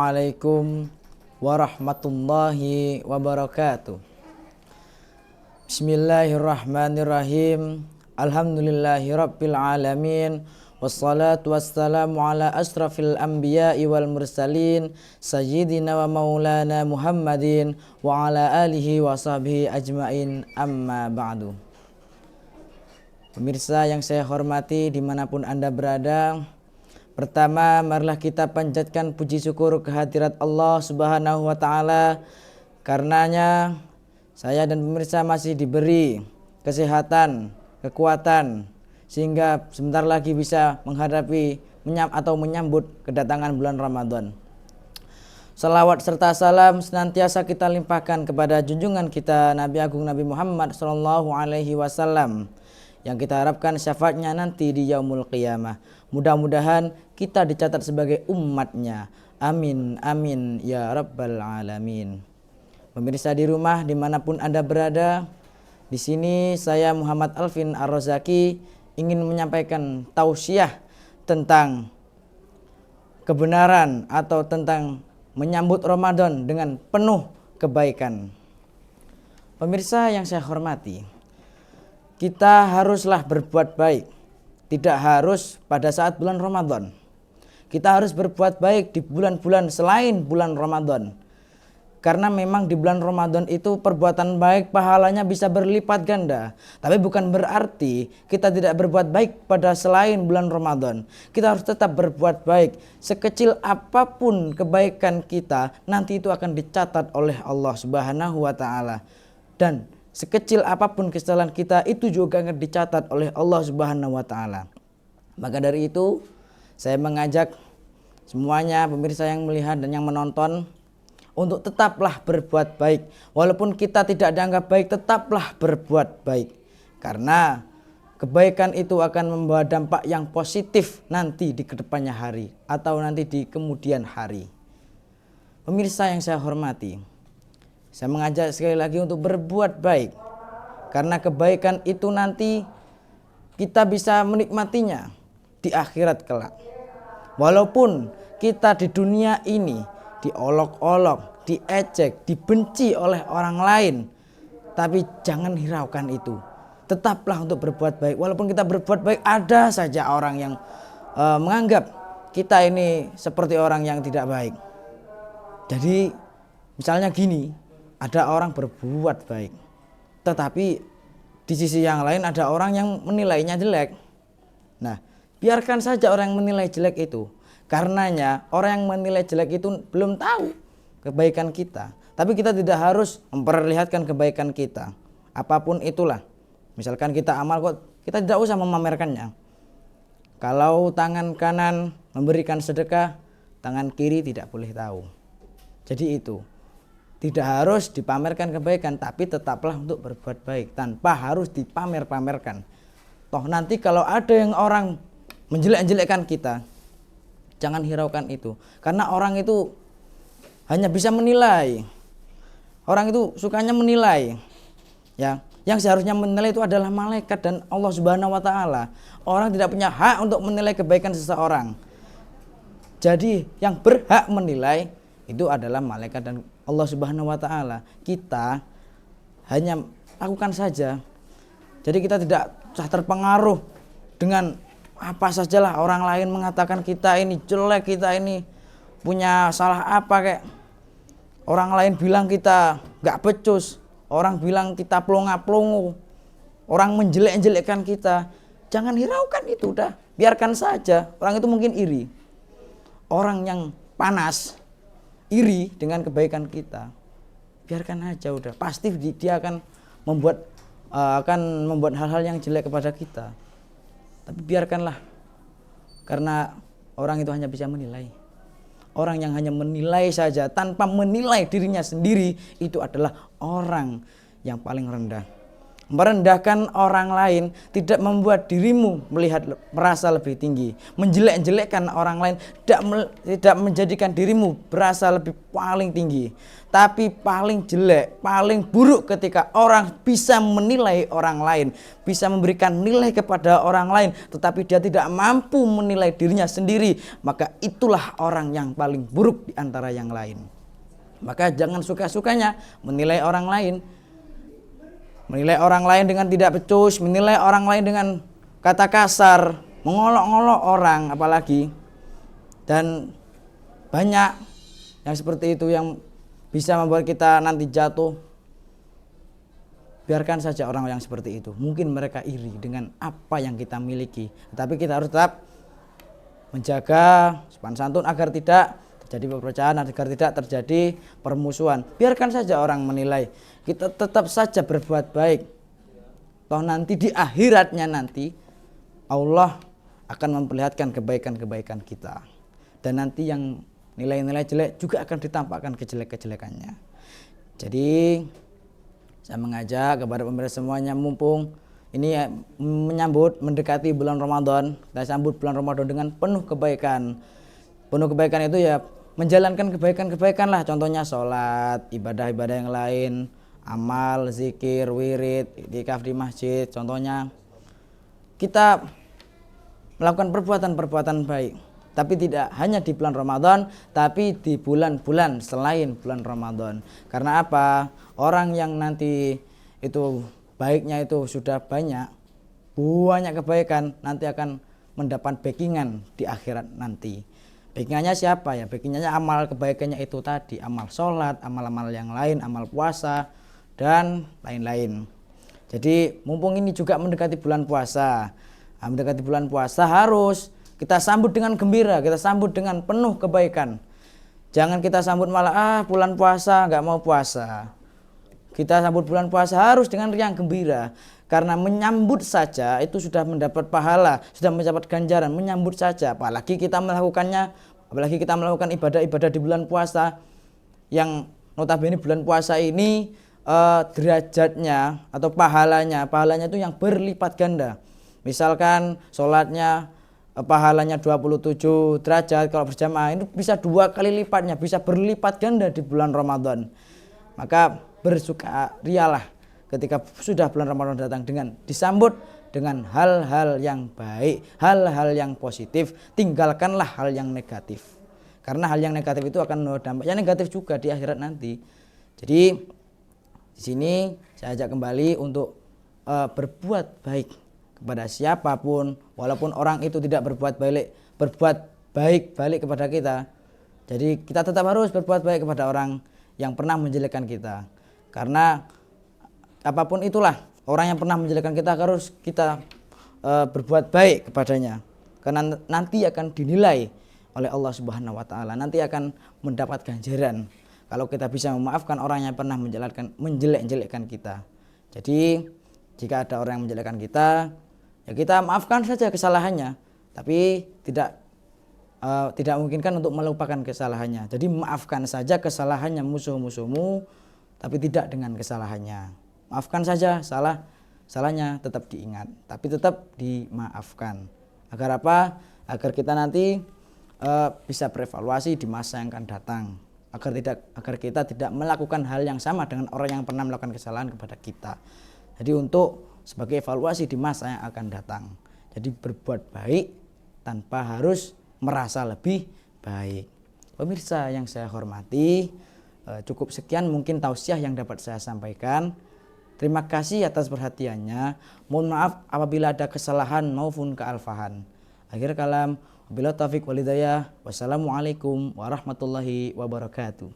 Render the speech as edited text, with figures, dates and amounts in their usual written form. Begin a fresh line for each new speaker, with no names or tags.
Assalamualaikum warahmatullahi wabarakatuh. Bismillahirrahmanirrahim. Alhamdulillahirabbil alamin. Wassalatu wassalamu ala asrafil anbiya'i wal mursalin sayyidina wa maulana Muhammadin wa ala alihi wa sahbihi ajmain, amma ba'du. Pemirsa yang saya hormati dimanapun Anda berada, pertama marilah kita panjatkan puji syukur kehadirat Allah Subhanahu wa ta'ala. Karenanya saya dan pemirsa masih diberi kesehatan, kekuatan, sehingga sebentar lagi bisa menghadapi atau menyambut kedatangan bulan Ramadan. Salawat serta salam senantiasa kita limpahkan kepada junjungan kita Nabi Agung Nabi Muhammad Sallallahu Alaihi Wasallam, yang kita harapkan syafaatnya nanti di yaumul qiyamah. Mudah-mudahan kita dicatat sebagai umatnya. Amin, amin, ya rabbal alamin. Pemirsa di rumah dimanapun Anda berada, di sini saya Muhammad Alvin Ar-Rozaki ingin menyampaikan tausiah tentang kebenaran atau tentang menyambut Ramadan dengan penuh kebaikan. Pemirsa yang saya hormati, kita haruslah berbuat baik, tidak harus pada saat bulan Ramadan. Kita harus berbuat baik di bulan-bulan selain bulan Ramadan. Karena memang di bulan Ramadan itu perbuatan baik pahalanya bisa berlipat ganda. Tapi bukan berarti kita tidak berbuat baik pada selain bulan Ramadan. Kita harus tetap berbuat baik. Sekecil apapun kebaikan kita, nanti itu akan dicatat oleh Allah Subhanahu wa ta'ala. Dan sekecil apapun kesalahan kita, itu juga akan dicatat oleh Allah Subhanahu wa ta'ala. Maka dari itu, saya mengajak semuanya, pemirsa yang melihat dan yang menonton, untuk tetaplah berbuat baik. Walaupun kita tidak dianggap baik, tetaplah berbuat baik. Karena kebaikan itu akan membawa dampak yang positif nanti di kedepannya hari atau nanti di kemudian hari. Pemirsa yang saya hormati, saya mengajak sekali lagi untuk berbuat baik. Karena kebaikan itu nanti kita bisa menikmatinya di akhirat kelak. Walaupun kita di dunia ini diolok-olok, diejek, dibenci oleh orang lain, tapi jangan hiraukan itu. Tetaplah untuk berbuat baik. Walaupun kita berbuat baik, ada saja orang yang menganggap kita ini seperti orang yang tidak baik. Jadi misalnya gini, ada orang berbuat baik, tetapi di sisi yang lain ada orang yang menilainya jelek. Nah, biarkan saja orang yang menilai jelek itu. Karenanya orang yang menilai jelek itu belum tahu kebaikan kita. Tapi kita tidak harus memperlihatkan kebaikan kita, apapun itulah. Misalkan kita amal kok, kita tidak usah memamerkannya. Kalau tangan kanan memberikan sedekah, tangan kiri tidak boleh tahu. Jadi itu tidak harus dipamerkan kebaikan, tapi tetaplah untuk berbuat baik tanpa harus dipamer-pamerkan. Toh nanti kalau ada yang orang menjelek-jelekkan kita, jangan hiraukan itu. Karena orang itu hanya bisa menilai. Orang itu sukanya menilai. Ya, yang seharusnya menilai itu adalah malaikat dan Allah Subhanahu wa ta'ala. Orang tidak punya hak untuk menilai kebaikan seseorang. Jadi yang berhak menilai itu adalah malaikat dan Allah Subhanahu wa ta'ala. Kita hanya lakukan saja. Jadi kita tidak usah terpengaruh dengan apa sajalah orang lain mengatakan kita ini jelek, kita ini punya salah apa, kayak orang lain bilang kita gak becus, orang bilang kita pelongo-pelongo, orang menjelek-jelekkan kita. Jangan hiraukan itu, udah biarkan saja. Orang itu mungkin iri, orang yang panas iri dengan kebaikan kita, biarkan aja, udah pasti dia akan membuat hal-hal yang jelek kepada kita. Tapi biarkanlah, karena orang itu hanya bisa menilai. Orang yang hanya menilai saja tanpa menilai dirinya sendiri, itu adalah orang yang paling rendah. Merendahkan orang lain tidak membuat dirimu merasa lebih tinggi. Menjelek-jelekkan orang lain tidak menjadikan dirimu berasa lebih paling tinggi. Tapi paling jelek, paling buruk ketika orang bisa menilai orang lain, bisa memberikan nilai kepada orang lain, tetapi dia tidak mampu menilai dirinya sendiri. Maka itulah orang yang paling buruk di antara yang lain. Maka jangan suka-sukanya menilai orang lain. Menilai orang lain dengan tidak becus, menilai orang lain dengan kata kasar, mengolok-olok orang apalagi. Dan banyak yang seperti itu yang bisa membuat kita nanti jatuh. Biarkan saja orang yang seperti itu. Mungkin mereka iri dengan apa yang kita miliki. Tapi kita harus tetap menjaga sopan santun agar tidak terjadi perpecahan, agar tidak terjadi permusuhan. Biarkan saja orang menilai. Kita tetap saja berbuat baik. Toh nanti di akhiratnya nanti Allah akan memperlihatkan kebaikan-kebaikan kita. Dan nanti yang nilai-nilai jelek juga akan ditampakkan kejelek-kejelekannya. Jadi saya mengajak kepada pemirsa semuanya, mumpung ini mendekati bulan Ramadan, kita sambut bulan Ramadan dengan penuh kebaikan. Penuh kebaikan itu ya menjalankan kebaikan-kebaikan lah, contohnya sholat, ibadah-ibadah yang lain, amal, zikir, wirid, iktikaf di masjid. Contohnya kita melakukan perbuatan-perbuatan baik, tapi tidak hanya di bulan Ramadan, tapi di bulan-bulan selain bulan Ramadan. Karena apa? Orang yang nanti itu baiknya itu sudah banyak kebaikan, nanti akan mendapat backingan di akhirat nanti. Backingannya siapa ya? Backingannya amal kebaikannya itu tadi, amal sholat, amal-amal yang lain, amal puasa, dan lain-lain. Jadi mumpung ini juga mendekati bulan puasa, mendekati bulan puasa harus kita sambut dengan gembira, kita sambut dengan penuh kebaikan. Jangan kita sambut malah bulan puasa nggak mau puasa. Kita sambut bulan puasa harus dengan riang gembira, karena menyambut saja itu sudah mendapat pahala, sudah mendapat ganjaran. Menyambut saja, apalagi kita melakukan ibadah-ibadah di bulan puasa yang notabene bulan puasa ini derajatnya atau pahalanya itu yang berlipat ganda. Misalkan sholatnya pahalanya 27 derajat kalau berjamaah, itu bisa 2 kali lipatnya, bisa berlipat ganda di bulan Ramadan. Maka bersukarialah ketika sudah bulan Ramadan datang dengan disambut dengan hal-hal yang baik, hal-hal yang positif. Tinggalkanlah hal yang negatif, karena hal yang negatif itu akan membawa dampak yang negatif juga di akhirat nanti. Jadi di sini saya ajak kembali untuk berbuat baik kepada siapapun, walaupun orang itu tidak berbuat baik balik kepada kita. Jadi kita tetap harus berbuat baik kepada orang yang pernah menjelekkan kita, karena apapun itulah orang yang pernah menjelekkan kita harus kita berbuat baik kepadanya, karena nanti akan dinilai oleh Allah Subhanahu wa taala, nanti akan mendapat ganjaran kalau kita bisa memaafkan orang yang pernah menjelek-jelekkan kita. Jadi jika ada orang yang menjelekkan kita, ya kita maafkan saja kesalahannya, tapi tidak memungkinkan untuk melupakan kesalahannya. Jadi maafkan saja kesalahannya musuh-musuhmu, tapi tidak dengan kesalahannya. Maafkan saja salahnya tetap diingat, tapi tetap dimaafkan. Agar apa? Agar kita nanti bisa berevaluasi di masa yang akan datang. Agar kita tidak melakukan hal yang sama dengan orang yang pernah melakukan kesalahan kepada kita. Jadi untuk sebagai evaluasi di masa yang akan datang. Jadi berbuat baik tanpa harus merasa lebih baik. Pemirsa yang saya hormati, cukup sekian mungkin tausiah yang dapat saya sampaikan. Terima kasih atas perhatiannya. Mohon maaf apabila ada kesalahan maupun kealfahan. Akhir kalam, wabillahi taufiq wal hidayah. Wassalamualaikum warahmatullahi wabarakatuh.